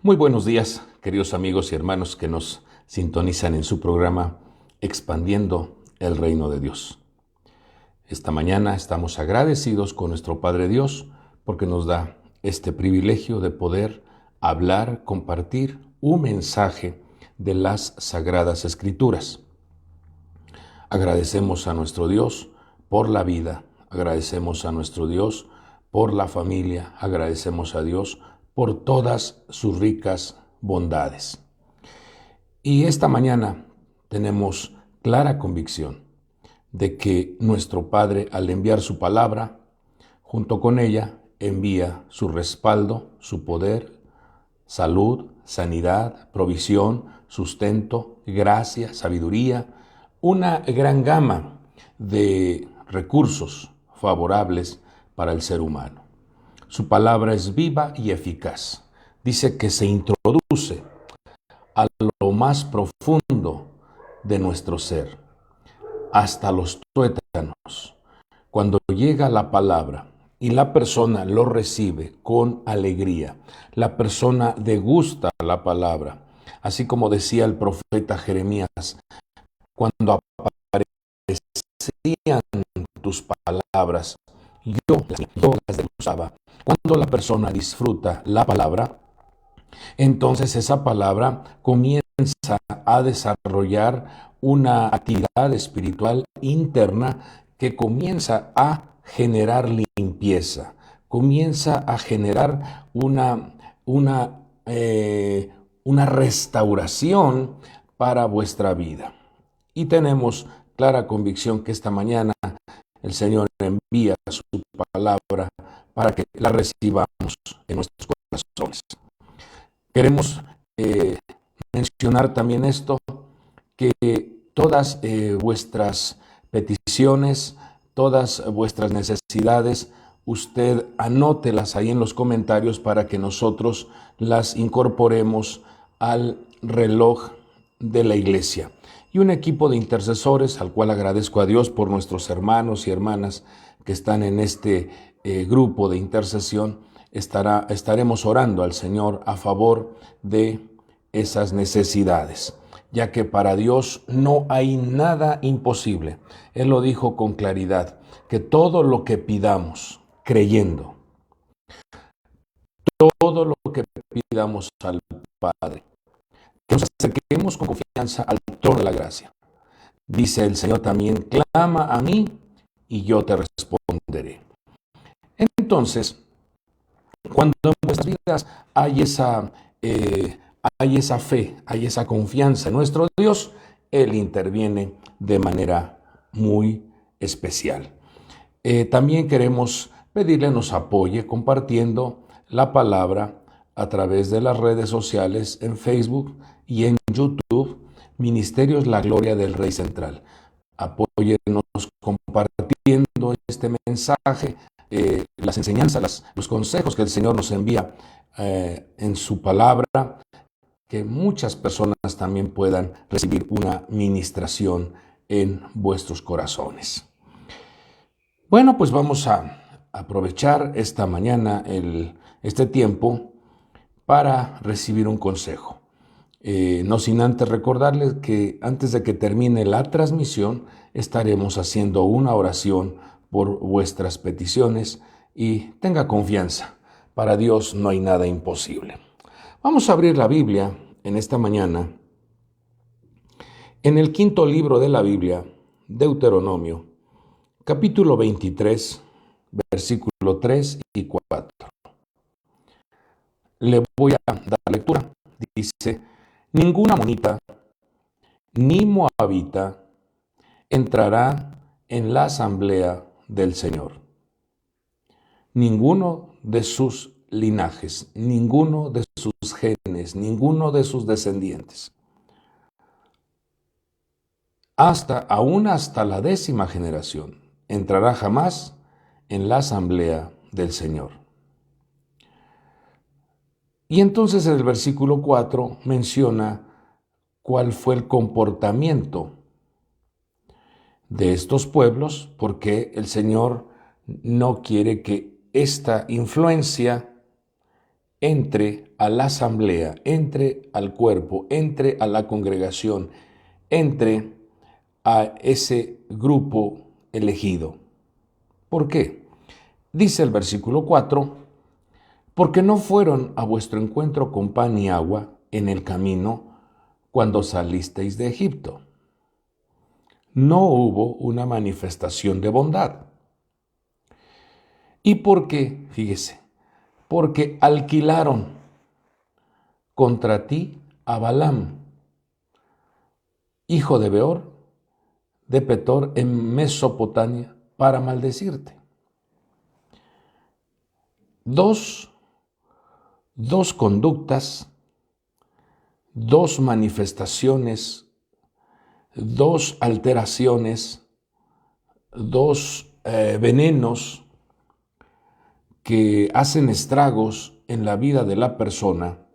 Muy buenos días, queridos amigos y hermanos que nos sintonizan en su programa Expandiendo el Reino de Dios. Esta mañana estamos agradecidos con nuestro Padre Dios porque nos da este privilegio de poder hablar, compartir un mensaje de las Sagradas Escrituras. Agradecemos a nuestro Dios por la vida, agradecemos a nuestro Dios por la familia, agradecemos a Dios por todas sus ricas bondades. Y esta mañana tenemos clara convicción de que nuestro Padre, al enviar su palabra, junto con ella envía su respaldo, su poder, salud, sanidad, provisión, sustento, gracia, sabiduría, una gran gama de recursos favorables para el ser humano. Su palabra es viva y eficaz. Dice que se introduce a lo más profundo de nuestro ser, hasta los tuétanos. Cuando llega la palabra y la persona lo recibe con alegría, la persona degusta la palabra, así como decía el profeta Jeremías, cuando aparecían tus palabras, yo las degustaba. Cuando la persona disfruta la palabra, entonces esa palabra comienza a desarrollar una actividad espiritual interna que comienza a generar limpieza, comienza a generar una restauración para vuestra vida. Y tenemos clara convicción que esta mañana el Señor envía su palabra para que la recibamos en nuestros corazones. Queremos mencionar también esto, que todas vuestras peticiones, todas vuestras necesidades, usted anótelas ahí en los comentarios para que nosotros las incorporemos al reloj de la iglesia. Y un equipo de intercesores, al cual agradezco a Dios por nuestros hermanos y hermanas que están en este grupo de intercesión, estaremos orando al Señor a favor de esas necesidades, ya que para Dios no hay nada imposible. Él lo dijo con claridad, que todo lo que pidamos creyendo, todo lo que pidamos al Padre, que nos acerquemos con confianza al trono de la gracia. Dice el Señor también, clama a mí y yo te responderé. Entonces, cuando en vuestras vidas hay esa fe, hay esa confianza en nuestro Dios, Él interviene de manera muy especial. También queremos pedirle nos apoye compartiendo la palabra a través de las redes sociales en Facebook y en YouTube, Ministerios La Gloria del Rey Central. Apóyenos compartiendo este mensaje, las enseñanzas, los consejos que el Señor nos envía en su palabra, que muchas personas también puedan recibir una ministración en vuestros corazones. Bueno, pues vamos a aprovechar esta mañana este tiempo para recibir un consejo. No sin antes recordarles que antes de que termine la transmisión estaremos haciendo una oración por vuestras peticiones y tenga confianza. Para Dios no hay nada imposible. Vamos a abrir la Biblia en esta mañana en el quinto libro de la Biblia, Deuteronomio, capítulo 23, versículo 3 y 4. Le voy a dar lectura. Dice, ninguna amonita ni moabita entrará en la asamblea del Señor. Ninguno de sus linajes, ninguno de sus genes, ninguno de sus descendientes. Aún hasta la 10ª generación, entrará jamás en la asamblea del Señor. Y entonces el versículo 4 menciona cuál fue el comportamiento de estos pueblos, porque el Señor no quiere que esta influencia entre a la asamblea, entre al cuerpo, entre a la congregación, entre a ese grupo elegido. ¿Por qué? Dice el versículo 4, porque no fueron a vuestro encuentro con pan y agua en el camino cuando salisteis de Egipto. No hubo una manifestación de bondad. ¿Y por qué? Fíjese, porque alquilaron contra ti a Balaam, hijo de Beor, de Petor, en Mesopotamia, para maldecirte. Dos conductas, dos manifestaciones, dos alteraciones, dos venenos que hacen estragos en la vida de la persona.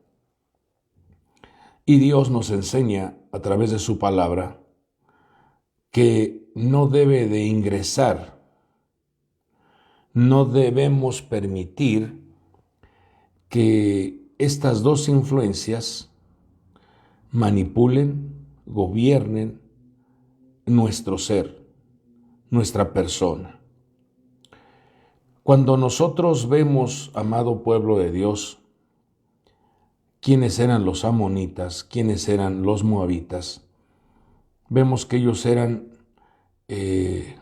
Y Dios nos enseña a través de su palabra que no debe de ingresar, no debemos permitir que estas dos influencias manipulen, gobiernen nuestro ser, nuestra persona. Cuando nosotros vemos, amado pueblo de Dios, quiénes eran los amonitas, quiénes eran los moabitas, vemos que ellos eran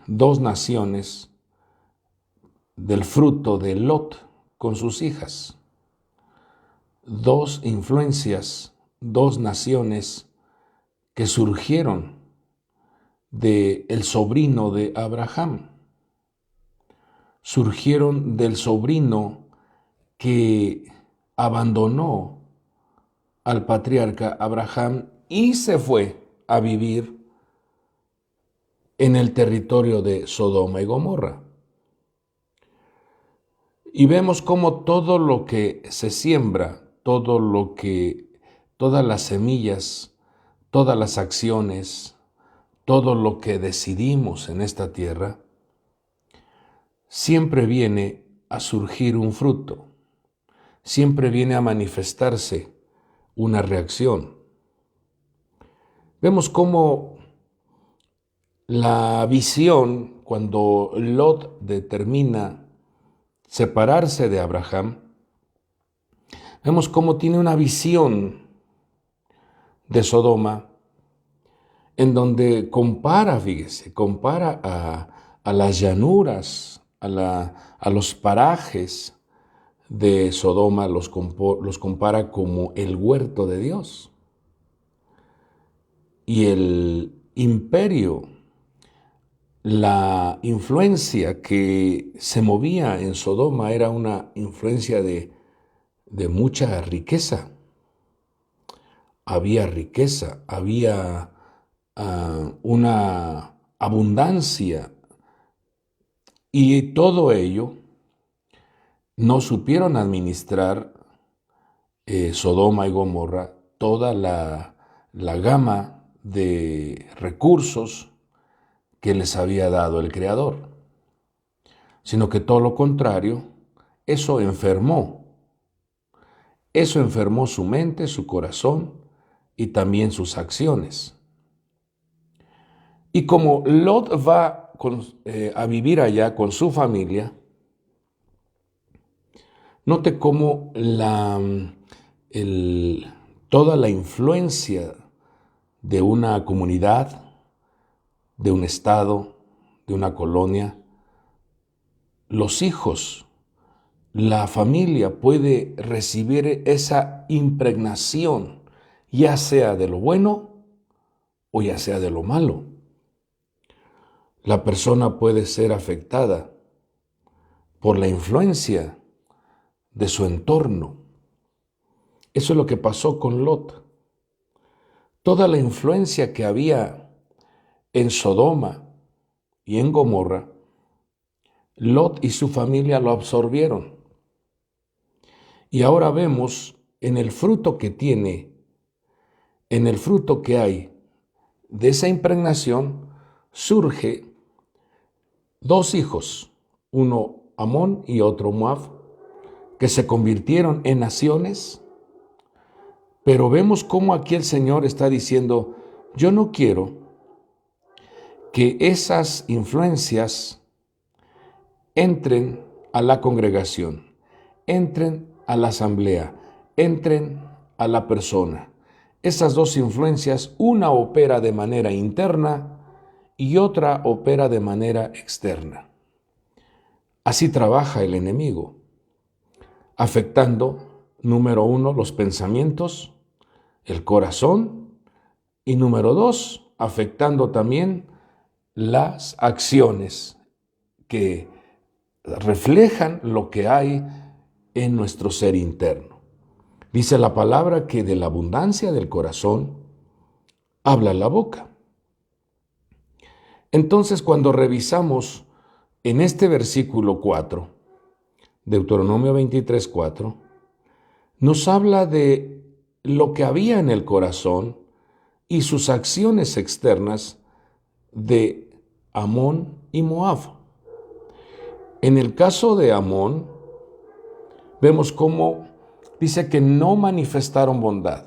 dos naciones del fruto de Lot con sus hijas. Dos influencias, dos naciones que surgieron del sobrino de Abraham. Surgieron del sobrino que abandonó al patriarca Abraham y se fue a vivir en el territorio de Sodoma y Gomorra. Y vemos cómo todo lo que se siembra, todas las semillas, todas las acciones, todo lo que decidimos en esta tierra, siempre viene a surgir un fruto, siempre viene a manifestarse una reacción. Vemos cómo la visión, cuando Lot determina separarse de Abraham, vemos cómo tiene una visión de Sodoma en donde compara, fíjese, compara a las llanuras, a los parajes de Sodoma, los compara como el huerto de Dios. Y el imperio, la influencia que se movía en Sodoma era una influencia de mucha riqueza. Había riqueza, había una abundancia, y todo ello no supieron administrar Sodoma y Gomorra toda la gama de recursos que les había dado el Creador, sino que todo lo contrario, eso enfermó su mente, su corazón y también sus acciones. Y como Lot va a vivir allá con su familia, note cómo toda la influencia de una comunidad, de un estado, de una colonia, los hijos, la familia puede recibir esa impregnación, ya sea de lo bueno o ya sea de lo malo. La persona puede ser afectada por la influencia de su entorno. Eso es lo que pasó con Lot. Toda la influencia que había en Sodoma y en Gomorra, Lot y su familia lo absorbieron. Y ahora vemos en el fruto que tiene, en el fruto que hay de esa impregnación, surge dos hijos, uno Amón y otro Moab, que se convirtieron en naciones, pero vemos cómo aquí el Señor está diciendo, yo no quiero que esas influencias entren a la congregación, entren a la asamblea, entren a la persona. Esas dos influencias, una opera de manera interna y otra opera de manera externa. Así trabaja el enemigo, afectando, número 1, los pensamientos, el corazón, y número 2, afectando también las acciones que reflejan lo que hay en nuestro ser interno. Dice la palabra que de la abundancia del corazón habla la boca. Entonces, cuando revisamos en este versículo 4, Deuteronomio 23:4, nos habla de lo que había en el corazón y sus acciones externas de Amón y Moab. En el caso de Amón, vemos cómo dice que no manifestaron bondad.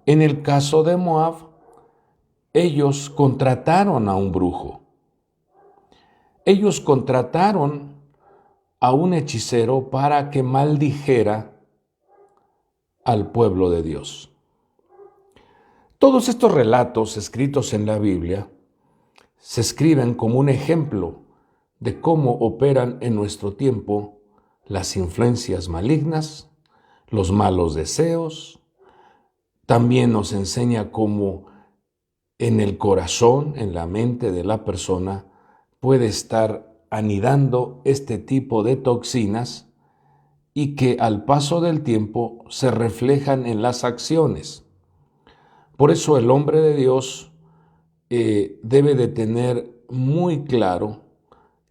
En el caso de Moab, ellos contrataron a un brujo. Ellos contrataron a un hechicero para que maldijera al pueblo de Dios. Todos estos relatos escritos en la Biblia se escriben como un ejemplo de cómo operan en nuestro tiempo las influencias malignas, los malos deseos. También nos enseña cómo en el corazón, en la mente de la persona, puede estar anidando este tipo de toxinas y que al paso del tiempo se reflejan en las acciones. Por eso el hombre de Dios debe de tener muy claro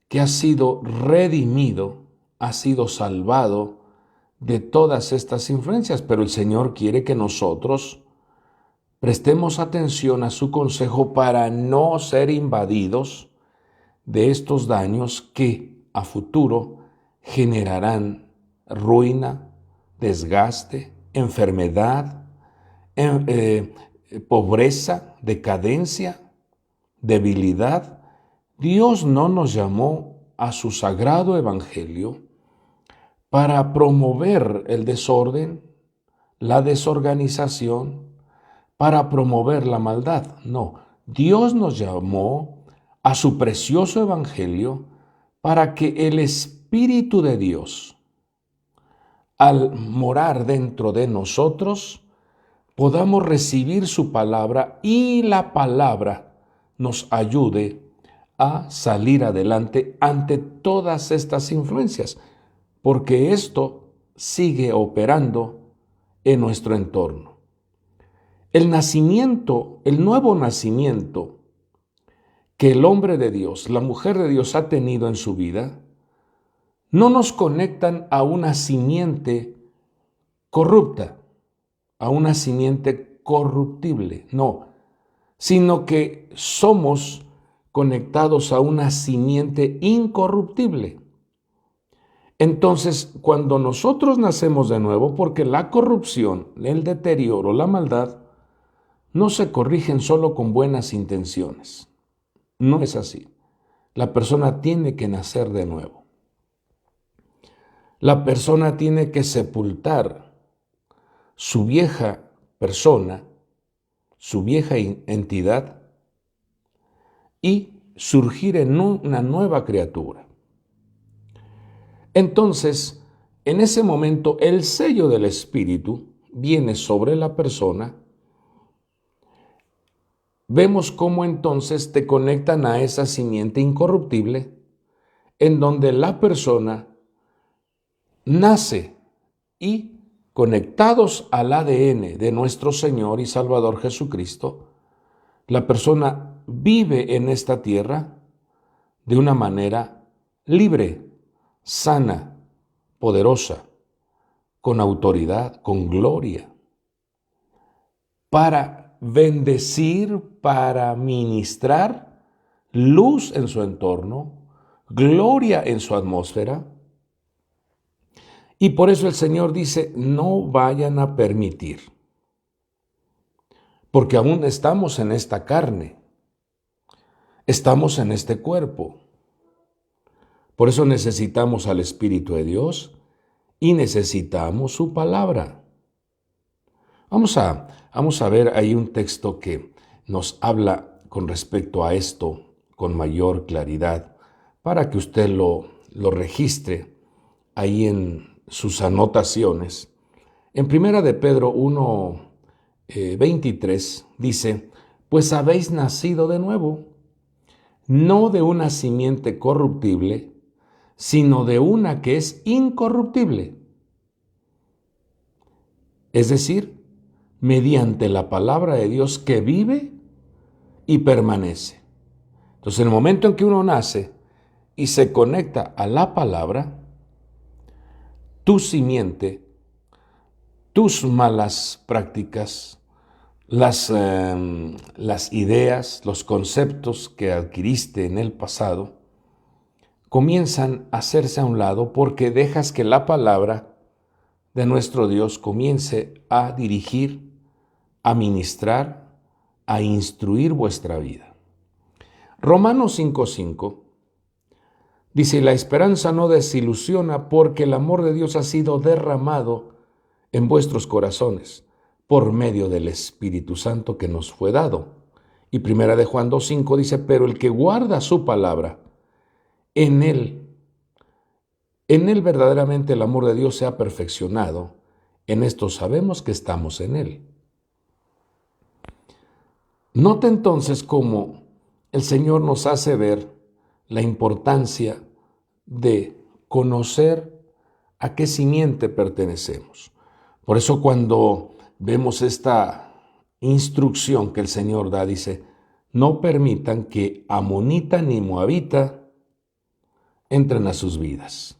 que ha sido redimido, ha sido salvado de todas estas influencias, pero el Señor quiere que nosotros prestemos atención a su consejo para no ser invadidos de estos daños que a futuro generarán ruina, desgaste, enfermedad, pobreza, decadencia, debilidad. Dios no nos llamó a su sagrado evangelio para promover el desorden, la desorganización, para promover la maldad. No, Dios nos llamó a su precioso evangelio para que el Espíritu de Dios, al morar dentro de nosotros, podamos recibir su palabra y la palabra nos ayude a salir adelante ante todas estas influencias, porque esto sigue operando en nuestro entorno. El nacimiento, el nuevo nacimiento que el hombre de Dios, la mujer de Dios ha tenido en su vida, no nos conectan a una simiente corrupta, a una simiente corruptible, no, sino que somos conectados a una simiente incorruptible. Entonces, cuando nosotros nacemos de nuevo, porque la corrupción, el deterioro, la maldad, no se corrigen solo con buenas intenciones. No es así. La persona tiene que nacer de nuevo. La persona tiene que sepultar su vieja persona, su vieja entidad, y surgir en una nueva criatura. Entonces, en ese momento, el sello del Espíritu viene sobre la persona. Vemos cómo entonces te conectan a esa simiente incorruptible, en donde la persona nace y, conectados al ADN de nuestro Señor y Salvador Jesucristo, la persona vive en esta tierra de una manera libre, sana, poderosa, con autoridad, con gloria, para bendecir, para ministrar luz en su entorno, gloria en su atmósfera, Y por eso el Señor dice, no vayan a permitir, porque aún estamos en esta carne, estamos en este cuerpo. Por eso necesitamos al Espíritu de Dios y necesitamos su palabra. Vamos a ver ahí un texto que nos habla con respecto a esto con mayor claridad, para que usted lo registre ahí en sus anotaciones. En Primera de Pedro 1, 23 dice, pues habéis nacido de nuevo, no de una simiente corruptible, sino de una que es incorruptible. Es decir, mediante la palabra de Dios que vive y permanece. Entonces, en el momento en que uno nace y se conecta a la palabra, tu simiente, tus malas prácticas, las ideas, los conceptos que adquiriste en el pasado, comienzan a hacerse a un lado porque dejas que la palabra de nuestro Dios comience a dirigir, a ministrar, a instruir vuestra vida. Romanos 5:5 dice, la esperanza no desilusiona porque el amor de Dios ha sido derramado en vuestros corazones por medio del Espíritu Santo que nos fue dado. Y Primera de Juan 2:5 dice, pero el que guarda su palabra, en él verdaderamente el amor de Dios se ha perfeccionado. En esto sabemos que estamos en él. Nota entonces cómo el Señor nos hace ver la importancia de conocer a qué simiente pertenecemos. Por eso cuando vemos esta instrucción que el Señor da, dice, no permitan que amonita ni moabita entren a sus vidas.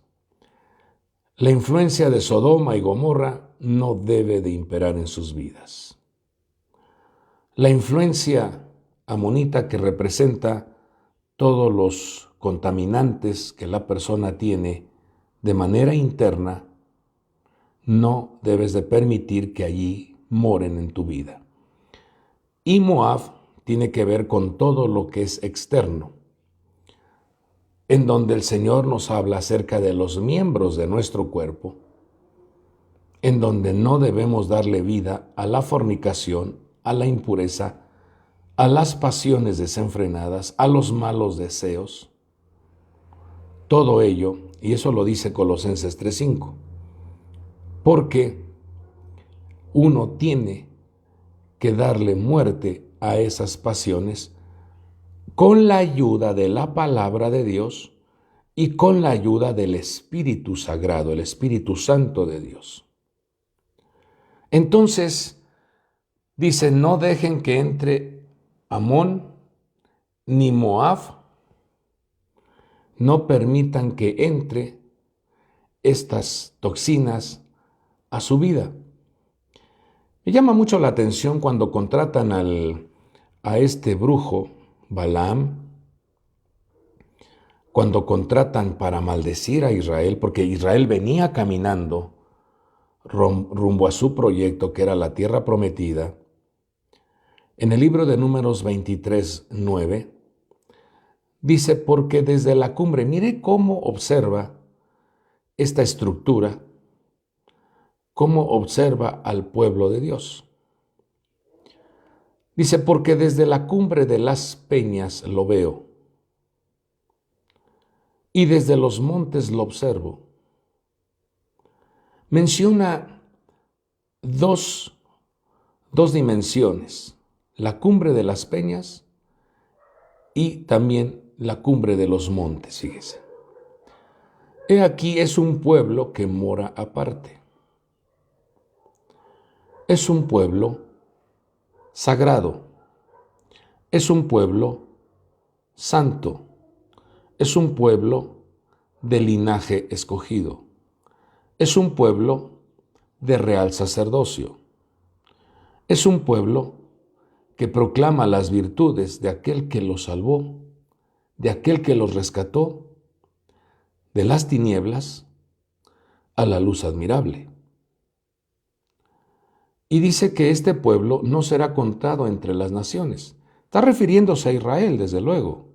La influencia de Sodoma y Gomorra no debe de imperar en sus vidas. La influencia amonita que representa todos los contaminantes que la persona tiene de manera interna, no debes de permitir que allí moren en tu vida. Y Moab tiene que ver con todo lo que es externo, en donde el Señor nos habla acerca de los miembros de nuestro cuerpo, en donde no debemos darle vida a la fornicación, a la impureza, a las pasiones desenfrenadas, a los malos deseos. Todo ello, y eso lo dice Colosenses 3:5, porque uno tiene que darle muerte a esas pasiones con la ayuda de la palabra de Dios y con la ayuda del Espíritu Sagrado, el Espíritu Santo de Dios. Entonces, dice, no dejen que entre Amón ni Moab, no permitan que entre estas toxinas a su vida. Me llama mucho la atención cuando contratan a este brujo, Balaam, cuando contratan para maldecir a Israel, porque Israel venía caminando rumbo a su proyecto que era la tierra prometida. En el libro de Números 23:9 dice, porque desde la cumbre, mire cómo observa esta estructura, cómo observa al pueblo de Dios. Dice, porque desde la cumbre de las peñas lo veo, y desde los montes lo observo. Menciona dos dimensiones, la cumbre de las peñas y también la cumbre de los montes, fíjese. He aquí es un pueblo que mora aparte. Es un pueblo sagrado. Es un pueblo santo. Es un pueblo de linaje escogido. Es un pueblo de real sacerdocio. Es un pueblo que proclama las virtudes de aquel que los salvó, de aquel que los rescató de las tinieblas a la luz admirable. Y dice que este pueblo no será contado entre las naciones. Está refiriéndose a Israel, desde luego.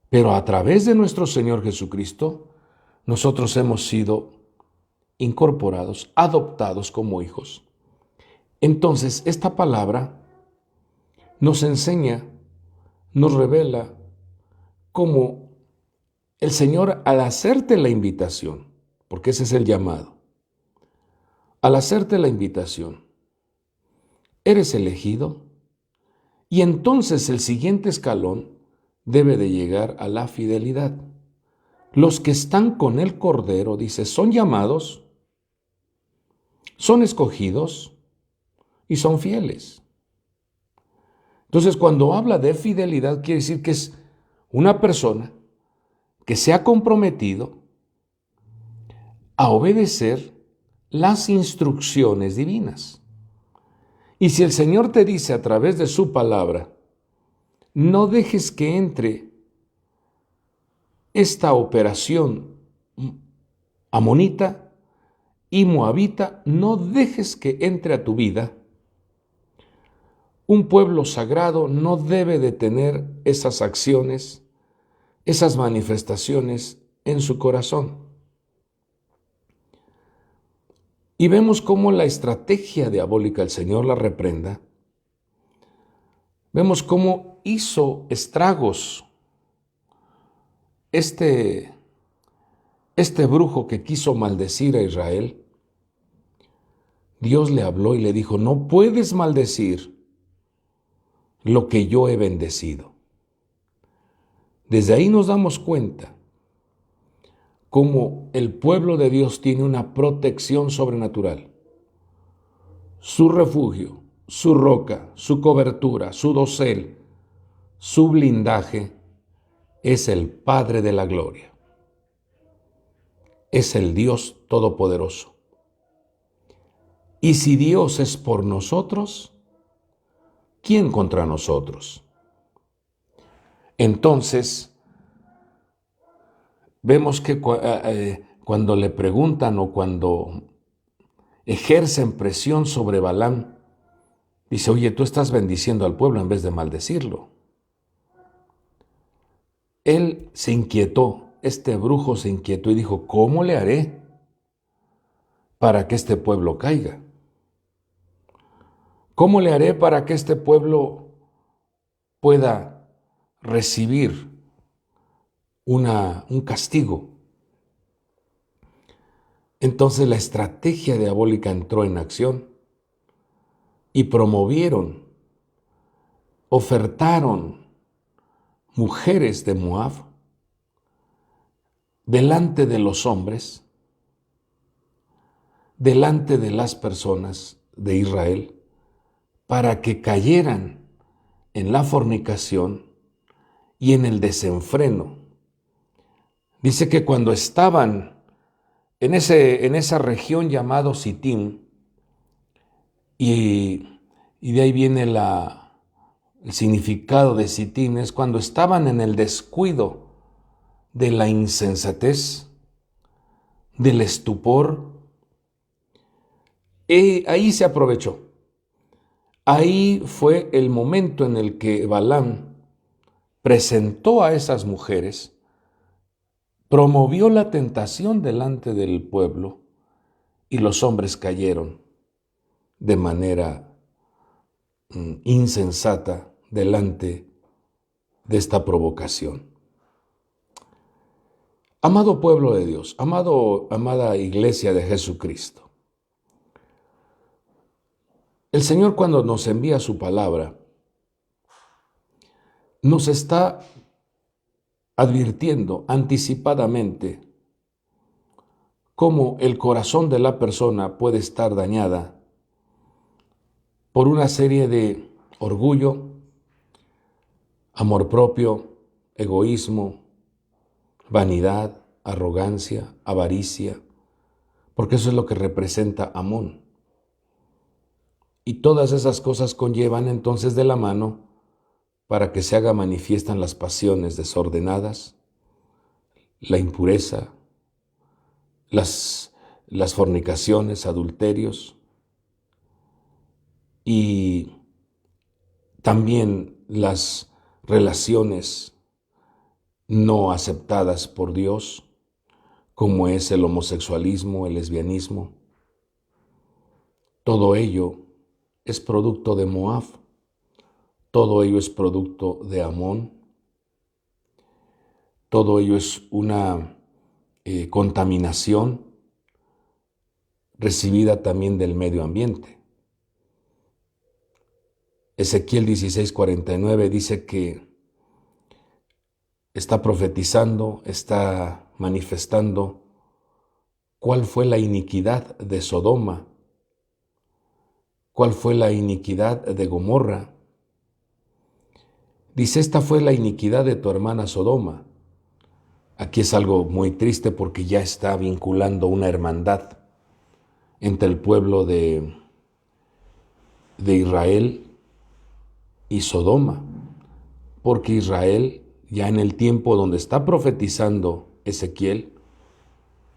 Pero a través de nuestro Señor Jesucristo, nosotros hemos sido incorporados, adoptados como hijos. Entonces, esta palabra nos enseña, nos revela cómo el Señor, al hacerte la invitación, porque ese es el llamado, al hacerte la invitación, eres elegido, y entonces el siguiente escalón debe de llegar a la fidelidad. Los que están con el Cordero, dice, son llamados, son escogidos y son fieles. Entonces, cuando habla de fidelidad, quiere decir que es una persona que se ha comprometido a obedecer las instrucciones divinas. Y si el Señor te dice a través de su palabra, no dejes que entre esta operación amonita y moabita, no dejes que entre a tu vida. Un pueblo sagrado no debe de tener esas acciones, esas manifestaciones en su corazón. Y vemos cómo la estrategia diabólica, el Señor la reprenda. Vemos cómo hizo estragos este brujo que quiso maldecir a Israel. Dios le habló y le dijo, no puedes maldecir lo que yo he bendecido. Desde ahí nos damos cuenta cómo el pueblo de Dios tiene una protección sobrenatural. Su refugio, su roca, su cobertura, su dosel, su blindaje es el Padre de la gloria. Es el Dios Todopoderoso. Y si Dios es por nosotros, ¿quién contra nosotros? Entonces, vemos que cuando le preguntan o cuando ejercen presión sobre Balaam, dice, oye, tú estás bendiciendo al pueblo en vez de maldecirlo. Él se inquietó, este brujo se inquietó y dijo, ¿cómo le haré para que este pueblo caiga? ¿Cómo le haré para que este pueblo pueda recibir un castigo? Entonces la estrategia diabólica entró en acción y promovieron, ofertaron mujeres de Moab delante de los hombres, delante de las personas de Israel, para que cayeran en la fornicación y en el desenfreno. Dice que cuando estaban en esa región llamado Sitim, y de ahí viene el significado de Sitim, es cuando estaban en el descuido de la insensatez, del estupor, ahí se aprovechó. Ahí fue el momento en el que Balaam presentó a esas mujeres, promovió la tentación delante del pueblo y los hombres cayeron de manera insensata delante de esta provocación. Amado pueblo de Dios, amada iglesia de Jesucristo, el Señor, cuando nos envía su palabra, nos está advirtiendo anticipadamente cómo el corazón de la persona puede estar dañada por una serie de orgullo, amor propio, egoísmo, vanidad, arrogancia, avaricia, porque eso es lo que representa Amón. Y todas esas cosas conllevan entonces de la mano para que se haga manifiestan las pasiones desordenadas, la impureza, las fornicaciones, adulterios y también las relaciones no aceptadas por Dios, como es el homosexualismo, el lesbianismo. Todo ello es producto de Moab, todo ello es producto de Amón, todo ello es una contaminación recibida también del medio ambiente. Ezequiel 16:49 dice que está profetizando, está manifestando cuál fue la iniquidad de Sodoma, cuál fue la iniquidad de Gomorra. Dice, esta fue la iniquidad de tu hermana Sodoma. Aquí es algo muy triste porque ya está vinculando una hermandad entre el pueblo de Israel y Sodoma, porque Israel, ya en el tiempo donde está profetizando Ezequiel,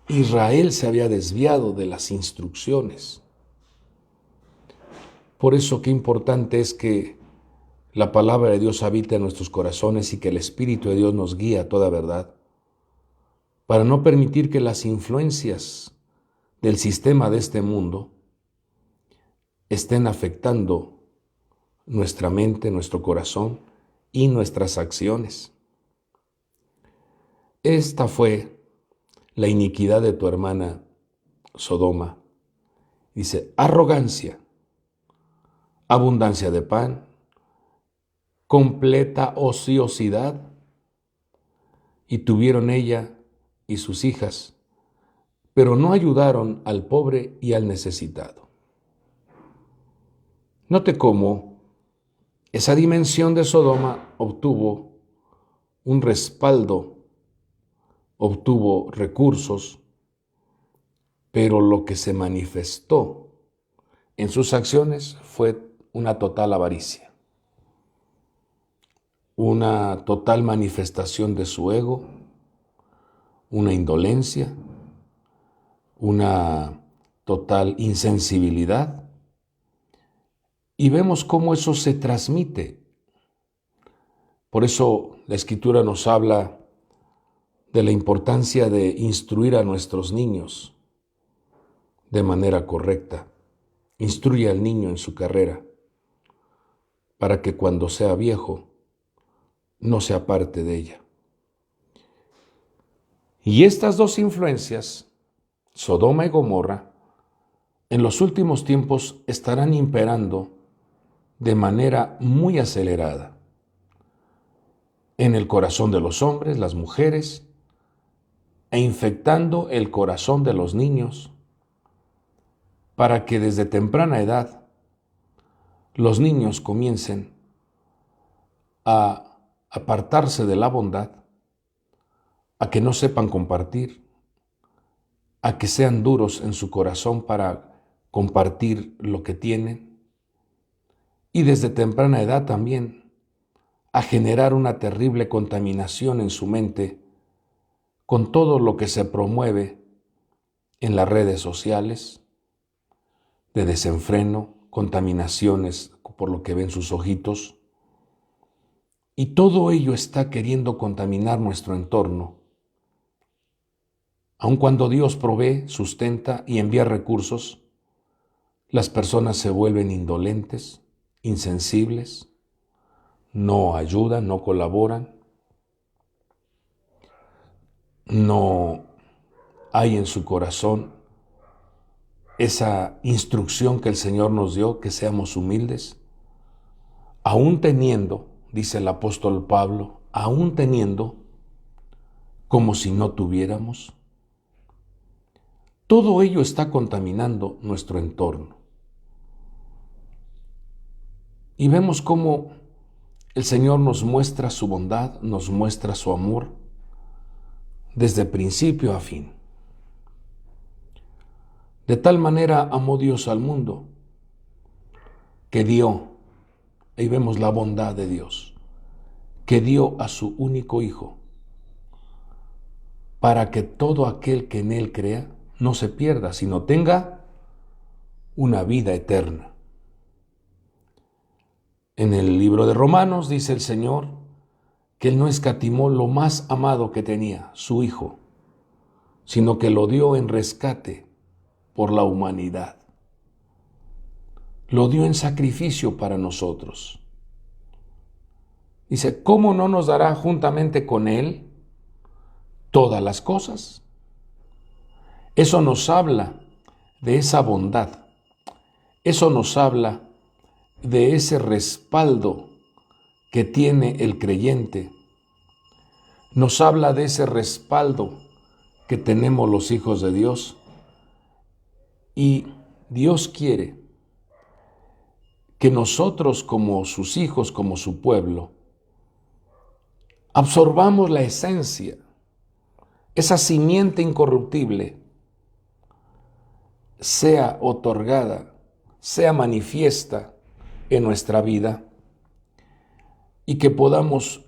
Israel se había desviado de las instrucciones. Por eso qué importante es que la palabra de Dios habite en nuestros corazones y que el Espíritu de Dios nos guíe a toda verdad, para no permitir que las influencias del sistema de este mundo estén afectando nuestra mente, nuestro corazón y nuestras acciones. Esta fue la iniquidad de tu hermana Sodoma. Dice, arrogancia, abundancia de pan, completa ociosidad, y tuvieron ella y sus hijas, pero no ayudaron al pobre y al necesitado. Note cómo esa dimensión de Sodoma obtuvo un respaldo, obtuvo recursos, pero lo que se manifestó en sus acciones fue una total avaricia, una total manifestación de su ego, una indolencia, una total insensibilidad. Y vemos cómo eso se transmite. Por eso la Escritura nos habla de la importancia de instruir a nuestros niños de manera correcta. Instruye al niño en su carrera para que cuando sea viejo no se aparte de ella. Y estas dos influencias, Sodoma y Gomorra, en los últimos tiempos estarán imperando de manera muy acelerada en el corazón de los hombres, las mujeres, e infectando el corazón de los niños, para que desde temprana edad los niños comiencen a apartarse de la bondad, a que no sepan compartir, a que sean duros en su corazón para compartir lo que tienen, y desde temprana edad también a generar una terrible contaminación en su mente con todo lo que se promueve en las redes sociales, de desenfreno, contaminaciones por lo que ven sus ojitos. Y todo ello está queriendo contaminar nuestro entorno. Aun cuando Dios provee, sustenta y envía recursos, las personas se vuelven indolentes, insensibles, no ayudan, no colaboran, no hay en su corazón esa instrucción que el Señor nos dio, que seamos humildes, aún teniendo, dice el apóstol Pablo, aún teniendo, como si no tuviéramos. Todo ello está contaminando nuestro entorno. Y vemos cómo el Señor nos muestra su bondad, nos muestra su amor, desde principio a fin. De tal manera amó Dios al mundo, que dio, ahí vemos la bondad de Dios, que dio a su único Hijo, para que todo aquel que en Él crea no se pierda, sino tenga una vida eterna. En el libro de Romanos dice el Señor que Él no escatimó lo más amado que tenía, su Hijo, sino que lo dio en rescate por la humanidad. Lo dio en sacrificio para nosotros. Dice, ¿cómo no nos dará juntamente con Él todas las cosas? Eso nos habla de esa bondad. Eso nos habla de ese respaldo que tiene el creyente. Nos habla de ese respaldo que tenemos los hijos de Dios. Y Dios quiere que nosotros como sus hijos, como su pueblo, absorbamos la esencia, esa simiente incorruptible, sea otorgada, sea manifiesta en nuestra vida y que podamos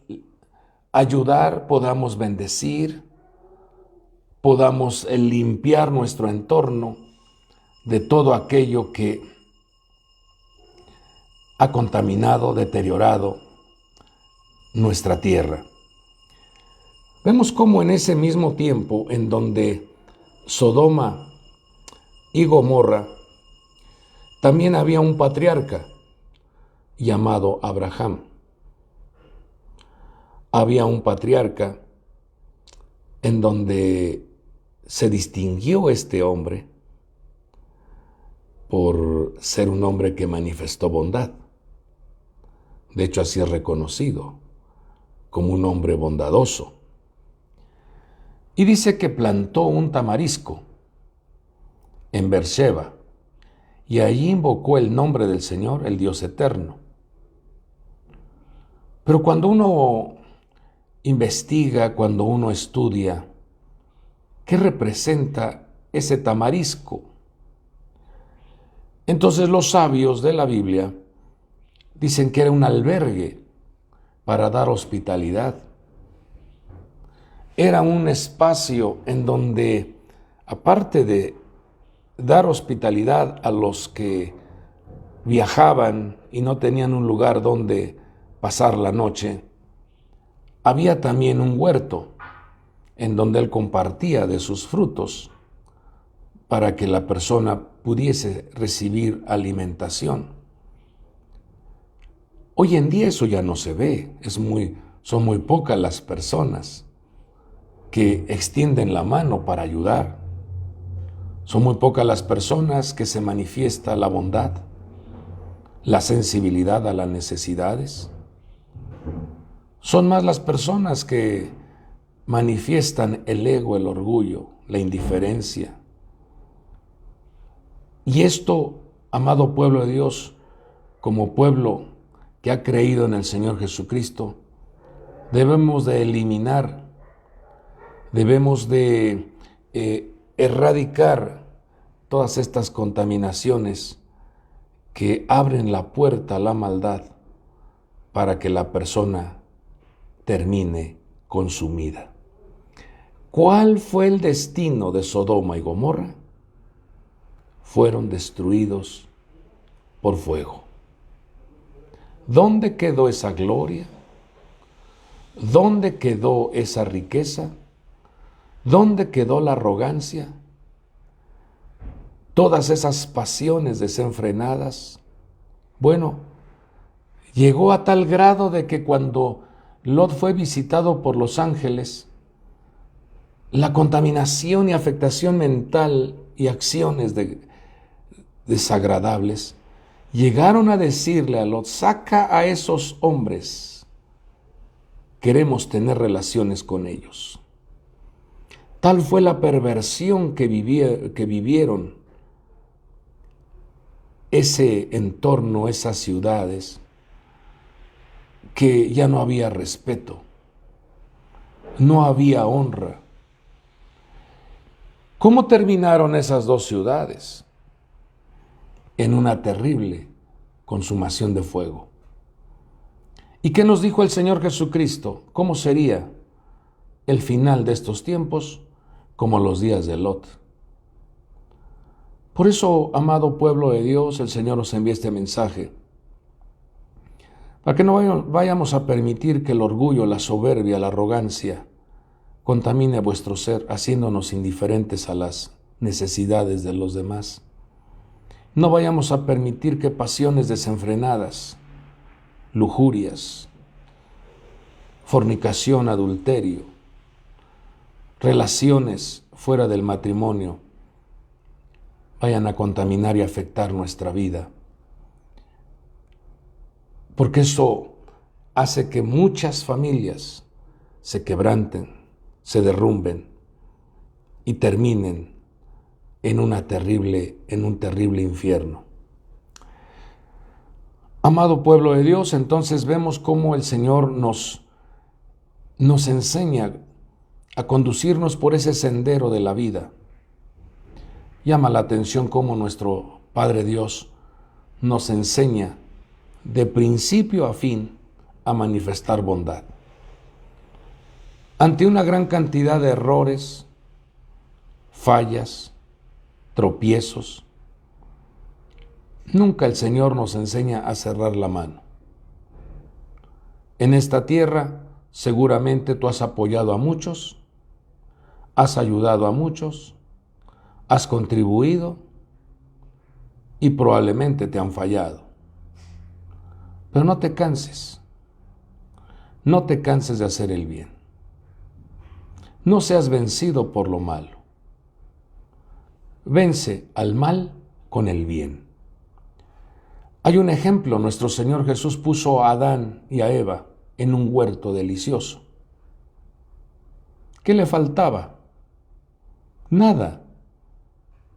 ayudar, podamos bendecir, podamos limpiar nuestro entorno de todo aquello que ha contaminado, deteriorado nuestra tierra. Vemos cómo en ese mismo tiempo en donde Sodoma y Gomorra, también había un patriarca llamado Abraham. Había un patriarca en donde se distinguió este hombre por ser un hombre que manifestó bondad. De hecho, así es reconocido, como un hombre bondadoso. Y dice que plantó un tamarisco en Beersheba, y allí invocó el nombre del Señor, el Dios eterno. Pero cuando uno investiga, cuando uno estudia, ¿qué representa ese tamarisco? Entonces los sabios de la Biblia dicen que era un albergue para dar hospitalidad. Era un espacio en donde, aparte de dar hospitalidad a los que viajaban y no tenían un lugar donde pasar la noche, había también un huerto en donde él compartía de sus frutos para que la persona pudiese recibir alimentación. Hoy en día eso ya no se ve, son muy pocas las personas que extienden la mano para ayudar. Son muy pocas las personas que se manifiesta la bondad, la sensibilidad a las necesidades. Son más las personas que manifiestan el ego, el orgullo, la indiferencia. Y esto, amado pueblo de Dios, como pueblo que ha creído en el Señor Jesucristo, debemos de eliminar, debemos de erradicar todas estas contaminaciones que abren la puerta a la maldad para que la persona termine consumida. ¿Cuál fue el destino de Sodoma y Gomorra? Fueron destruidos por fuego. ¿Dónde quedó esa gloria? ¿Dónde quedó esa riqueza? ¿Dónde quedó la arrogancia? Todas esas pasiones desenfrenadas. Bueno, llegó a tal grado de que cuando Lot fue visitado por los ángeles, la contaminación y afectación mental y acciones desagradables llegaron a decirle a Lot: saca a esos hombres, queremos tener relaciones con ellos. Tal fue la perversión que vivieron ese entorno, esas ciudades, que ya no había respeto, no había honra. ¿Cómo terminaron esas dos ciudades? En una terrible consumación de fuego. ¿Y qué nos dijo el Señor Jesucristo? ¿Cómo sería el final de estos tiempos? Como los días de Lot. Por eso, amado pueblo de Dios, el Señor nos envía este mensaje, para que no vayamos a permitir que el orgullo, la soberbia, la arrogancia contamine vuestro ser, haciéndonos indiferentes a las necesidades de los demás. No vayamos a permitir que pasiones desenfrenadas, lujurias, fornicación, adulterio, relaciones fuera del matrimonio vayan a contaminar y afectar nuestra vida. Porque eso hace que muchas familias se quebranten, se derrumben y terminen en un terrible infierno. Amado pueblo de Dios, entonces vemos cómo el Señor nos enseña a conducirnos por ese sendero de la vida. Llama la atención cómo nuestro Padre Dios nos enseña de principio a fin a manifestar bondad. Ante una gran cantidad de errores, fallas, tropiezos, nunca el Señor nos enseña a cerrar la mano. En esta tierra seguramente tú has apoyado a muchos, has ayudado a muchos, has contribuido y probablemente te han fallado. Pero no te canses. No te canses de hacer el bien. No seas vencido por lo malo. Vence al mal con el bien. Hay un ejemplo, nuestro Señor Jesús puso a Adán y a Eva en un huerto delicioso. ¿Qué le faltaba? Nada,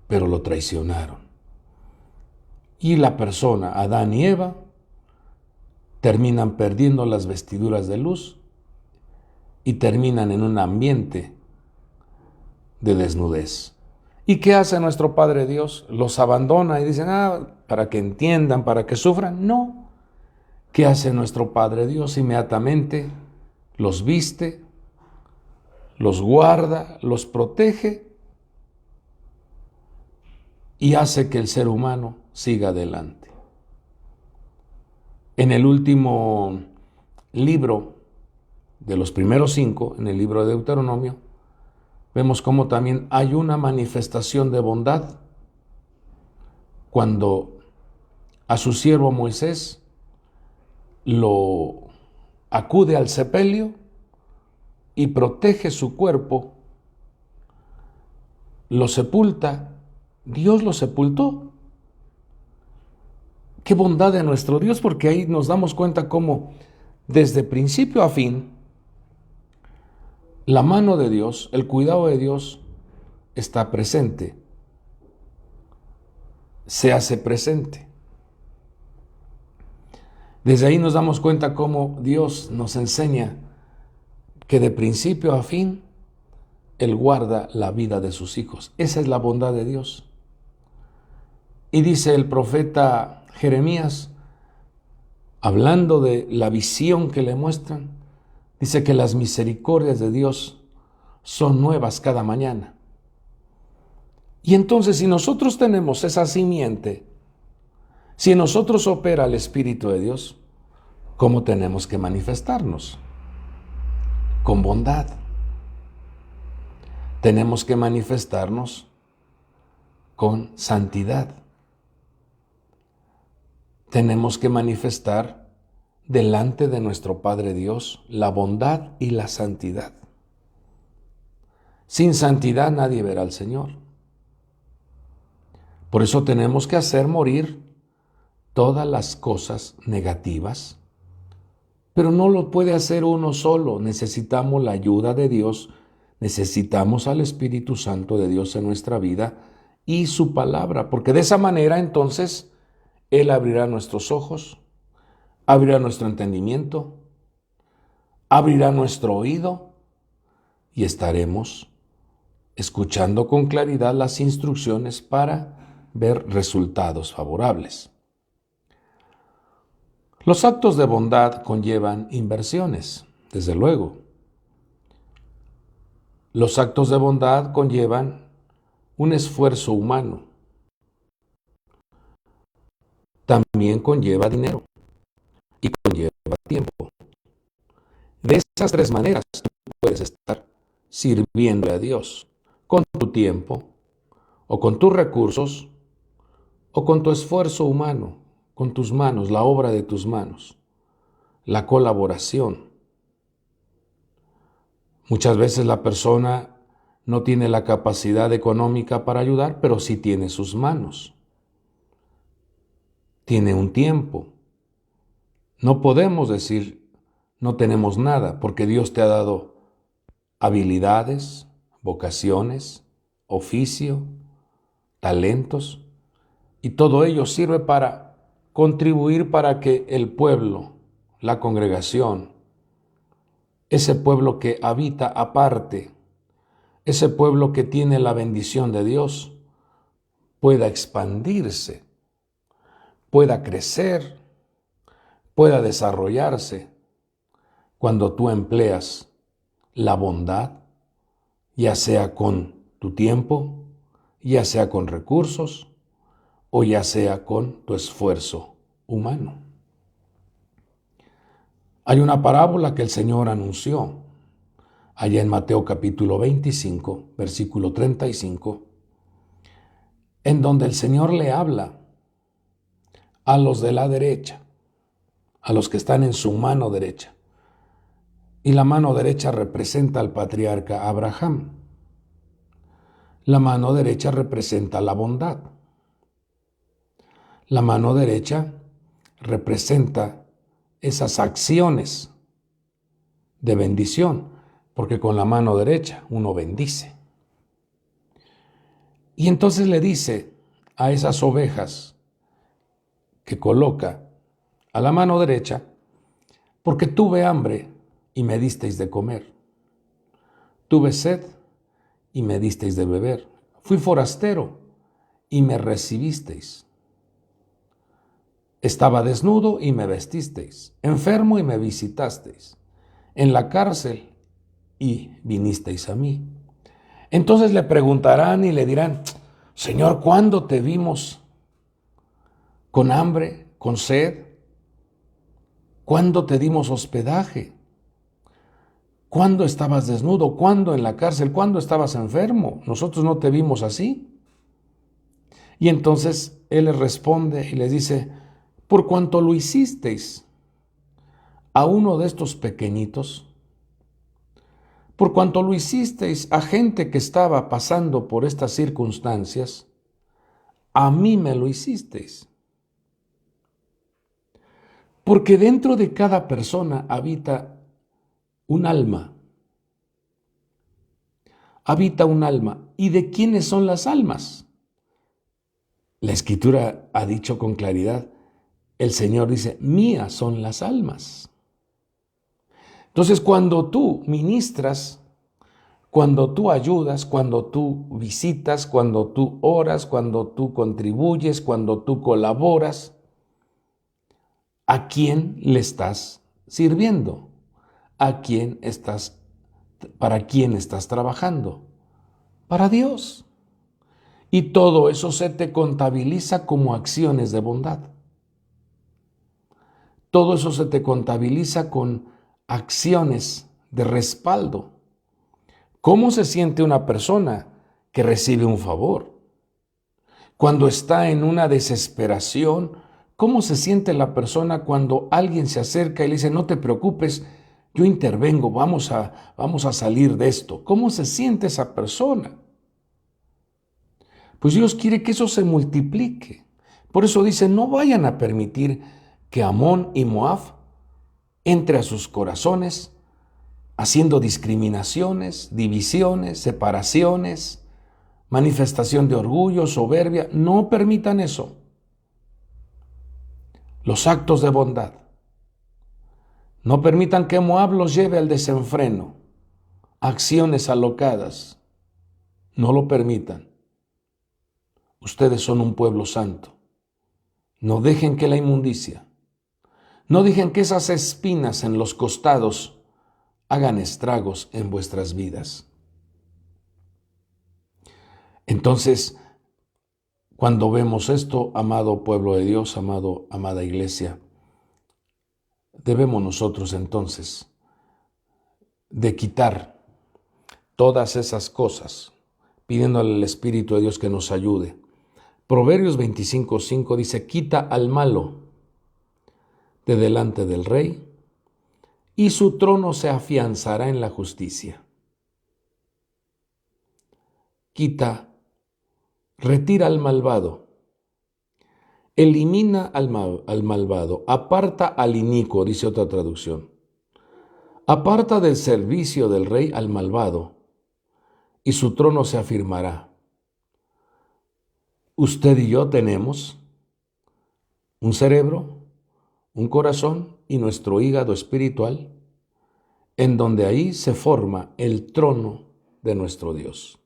pero lo traicionaron. Y la persona, Adán y Eva, terminan perdiendo las vestiduras de luz y terminan en un ambiente de desnudez. ¿Y qué hace nuestro Padre Dios? Los abandona y dicen, para que entiendan, para que sufran. No. ¿Qué hace nuestro Padre Dios? Inmediatamente los viste, los guarda, los protege y hace que el ser humano siga adelante. En el último libro de los primeros 5, en el libro de Deuteronomio, vemos cómo también hay una manifestación de bondad cuando a su siervo Moisés lo acude al sepelio y protege su cuerpo, lo sepulta. Dios lo sepultó. Qué bondad de nuestro Dios, porque ahí nos damos cuenta cómo desde principio a fin la mano de Dios, el cuidado de Dios está presente, se hace presente. Desde ahí nos damos cuenta cómo Dios nos enseña que de principio a fin Él guarda la vida de sus hijos. Esa es la bondad de Dios. Y dice el profeta Jeremías, hablando de la visión que le muestran, dice que las misericordias de Dios son nuevas cada mañana. Y entonces, si nosotros tenemos esa simiente, si en nosotros opera el Espíritu de Dios, ¿cómo tenemos que manifestarnos? Con bondad. Tenemos que manifestarnos con santidad. Tenemos que manifestar delante de nuestro Padre Dios la bondad y la santidad. Sin santidad nadie verá al Señor. Por eso tenemos que hacer morir todas las cosas negativas, pero no lo puede hacer uno solo. Necesitamos la ayuda de Dios, necesitamos al Espíritu Santo de Dios en nuestra vida y su palabra, porque de esa manera entonces Él abrirá nuestros ojos, abrirá nuestro entendimiento, abrirá nuestro oído y estaremos escuchando con claridad las instrucciones para ver resultados favorables. Los actos de bondad conllevan inversiones, desde luego. Los actos de bondad conllevan un esfuerzo humano. también conlleva dinero y conlleva tiempo. De esas tres maneras tú puedes estar sirviendo a Dios, con tu tiempo, o con tus recursos, o con tu esfuerzo humano, con tus manos, la obra de tus manos, la colaboración. Muchas veces la persona no tiene la capacidad económica para ayudar, pero sí tiene sus manos. Tiene un tiempo. No podemos decir no tenemos nada, porque Dios te ha dado habilidades, vocaciones, oficio, talentos, y todo ello sirve para contribuir para que el pueblo, la congregación, ese pueblo que habita aparte, ese pueblo que tiene la bendición de Dios, pueda expandirse, pueda crecer, pueda desarrollarse cuando tú empleas la bondad, ya sea con tu tiempo, ya sea con recursos o ya sea con tu esfuerzo humano. Hay una parábola que el Señor anunció allá en Mateo capítulo 25, versículo 35, en donde el Señor le habla a los de la derecha, a los que están en su mano derecha. Y la mano derecha representa al patriarca Abraham. La mano derecha representa la bondad. La mano derecha representa esas acciones de bendición, porque con la mano derecha uno bendice. Y entonces le dice a esas ovejas que coloca a la mano derecha, porque tuve hambre y me disteis de comer. Tuve sed y me disteis de beber. Fui forastero y me recibisteis. Estaba desnudo y me vestisteis. Enfermo y me visitasteis. En la cárcel y vinisteis a mí. Entonces le preguntarán y le dirán: Señor, ¿cuándo te vimos con hambre, con sed? ¿Cuándo te dimos hospedaje? ¿Cuándo estabas desnudo? ¿Cuándo en la cárcel? ¿Cuándo estabas enfermo? Nosotros no te vimos así. Y entonces Él les responde y les dice: por cuanto lo hicisteis a uno de estos pequeñitos, por cuanto lo hicisteis a gente que estaba pasando por estas circunstancias, a mí me lo hicisteis. Porque dentro de cada persona habita un alma. Habita un alma. ¿Y de quiénes son las almas? La Escritura ha dicho con claridad, el Señor dice: mías son las almas. Entonces, cuando tú ministras, cuando tú ayudas, cuando tú visitas, cuando tú oras, cuando tú contribuyes, cuando tú colaboras, ¿a quién le estás sirviendo? ¿Para quién estás trabajando? Para Dios. Y todo eso se te contabiliza como acciones de bondad. Todo eso se te contabiliza con acciones de respaldo. ¿Cómo se siente una persona que recibe un favor? Cuando está en una desesperación, ¿cómo se siente la persona cuando alguien se acerca y le dice: no te preocupes, yo intervengo, vamos a salir de esto? ¿Cómo se siente esa persona? Pues Dios quiere que eso se multiplique. Por eso dice: no vayan a permitir que Amón y Moab entre a sus corazones haciendo discriminaciones, divisiones, separaciones, manifestación de orgullo, soberbia. No permitan eso. Los actos de bondad. No permitan que Moab los lleve al desenfreno, acciones alocadas. No lo permitan. Ustedes son un pueblo santo. No dejen que la inmundicia, no dejen que esas espinas en los costados hagan estragos en vuestras vidas. Entonces, Cuando vemos esto, amado pueblo de Dios, amada iglesia, debemos nosotros entonces de quitar todas esas cosas, pidiéndole al Espíritu de Dios que nos ayude. Proverbios 25:5 dice: quita al malo de delante del rey, y su trono se afianzará en la justicia. Retira al malvado, elimina al malvado, aparta al inicuo, dice otra traducción. Aparta del servicio del rey al malvado, y su trono se afirmará. Usted y yo tenemos un cerebro, un corazón y nuestro hígado espiritual, en donde ahí se forma el trono de nuestro Dios,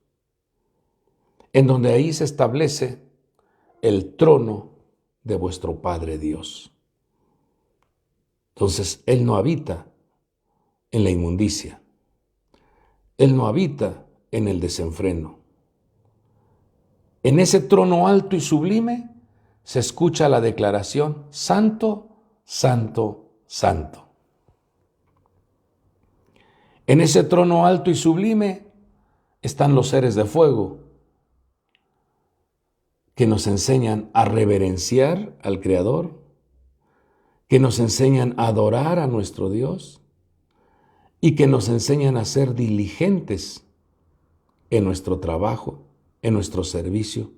en donde ahí se establece el trono de vuestro Padre Dios. Entonces, Él no habita en la inmundicia, Él no habita en el desenfreno. En ese trono alto y sublime se escucha la declaración: Santo, Santo, Santo. En ese trono alto y sublime están los seres de fuego que nos enseñan a reverenciar al Creador, que nos enseñan a adorar a nuestro Dios y que nos enseñan a ser diligentes en nuestro trabajo, en nuestro servicio.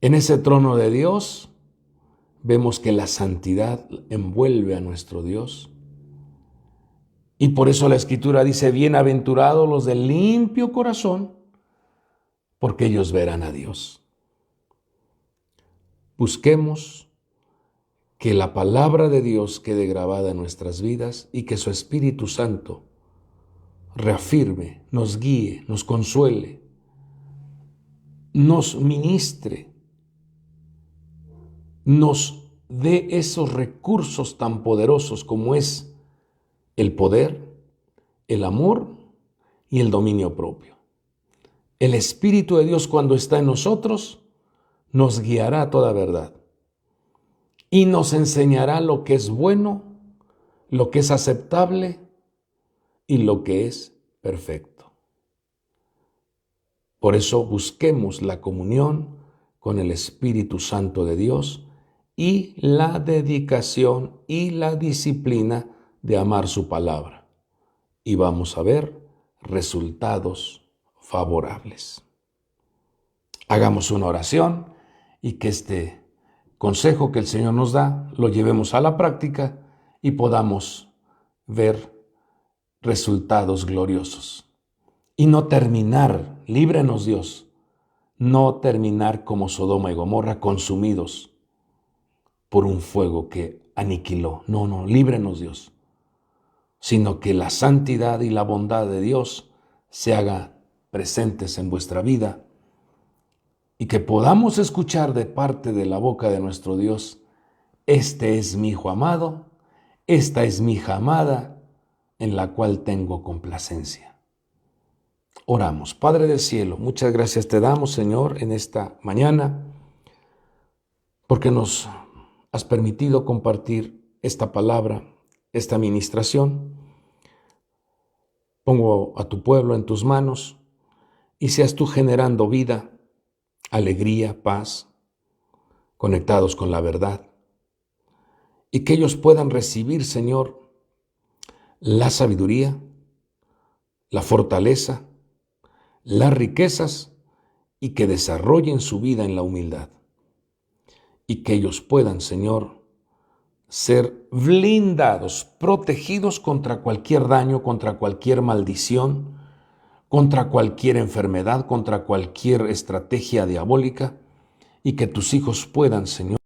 En ese trono de Dios vemos que la santidad envuelve a nuestro Dios. Y por eso la Escritura dice: bienaventurados los de limpio corazón, porque ellos verán a Dios. Busquemos que la palabra de Dios quede grabada en nuestras vidas y que su Espíritu Santo reafirme, nos guíe, nos consuele, nos ministre, nos dé esos recursos tan poderosos como es el poder, el amor y el dominio propio. El Espíritu de Dios, cuando está en nosotros, nos guiará a toda verdad y nos enseñará lo que es bueno, lo que es aceptable y lo que es perfecto. Por eso busquemos la comunión con el Espíritu Santo de Dios y la dedicación y la disciplina de amar su palabra. Y vamos a ver resultados favorables. Hagamos una oración y que este consejo que el Señor nos da lo llevemos a la práctica y podamos ver resultados gloriosos. Y no terminar, líbranos Dios, no terminar como Sodoma y Gomorra, consumidos por un fuego que aniquiló. No, líbranos Dios, sino que la santidad y la bondad de Dios se haga presentes en vuestra vida y que podamos escuchar de parte de la boca de nuestro Dios: este es mi Hijo amado, esta es mi hija amada, en la cual tengo complacencia. Oramos. Padre del cielo, muchas gracias te damos, Señor, en esta mañana, porque nos has permitido compartir esta palabra, esta ministración. Pongo a tu pueblo en tus manos y seas tú generando vida, alegría, paz, conectados con la verdad, y que ellos puedan recibir, Señor, la sabiduría, la fortaleza, las riquezas, y que desarrollen su vida en la humildad, y que ellos puedan, Señor, ser blindados, protegidos contra cualquier daño, contra cualquier maldición, contra cualquier enfermedad, contra cualquier estrategia diabólica, y que tus hijos puedan, Señor,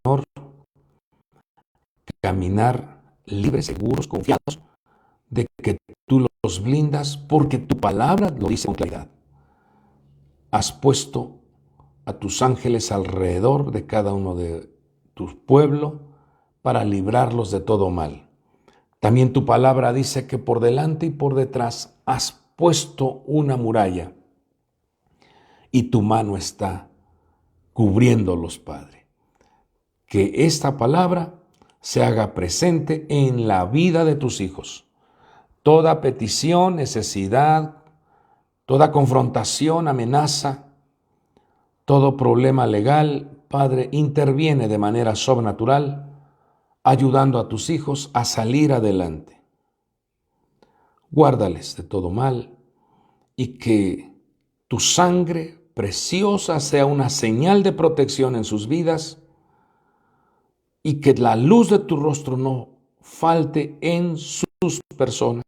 caminar libres, seguros, confiados de que tú los blindas, porque tu palabra lo dice con claridad. Has puesto a tus ángeles alrededor de cada uno de tu pueblo para librarlos de todo mal. También tu palabra dice que por delante y por detrás has puesto una muralla y tu mano está cubriéndolos, Padre. Que esta palabra se haga presente en la vida de tus hijos. Toda petición, necesidad, toda confrontación, amenaza, todo problema legal, Padre, interviene de manera sobrenatural, ayudando a tus hijos a salir adelante. Guárdales de todo mal y que tu sangre preciosa sea una señal de protección en sus vidas y que la luz de tu rostro no falte en sus personas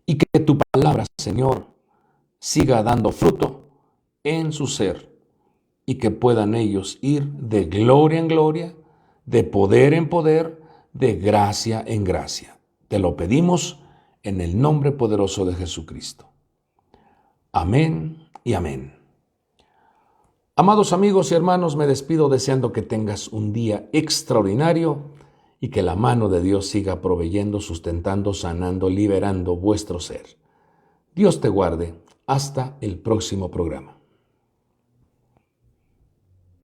y que tu palabra, Señor, siga dando fruto en su ser y que puedan ellos ir de gloria en gloria, de poder en poder, de gracia en gracia. Te lo pedimos en el nombre poderoso de Jesucristo. Amén y amén. Amados amigos y hermanos, me despido deseando que tengas un día extraordinario y que la mano de Dios siga proveyendo, sustentando, sanando, liberando vuestro ser. Dios te guarde. Hasta el próximo programa.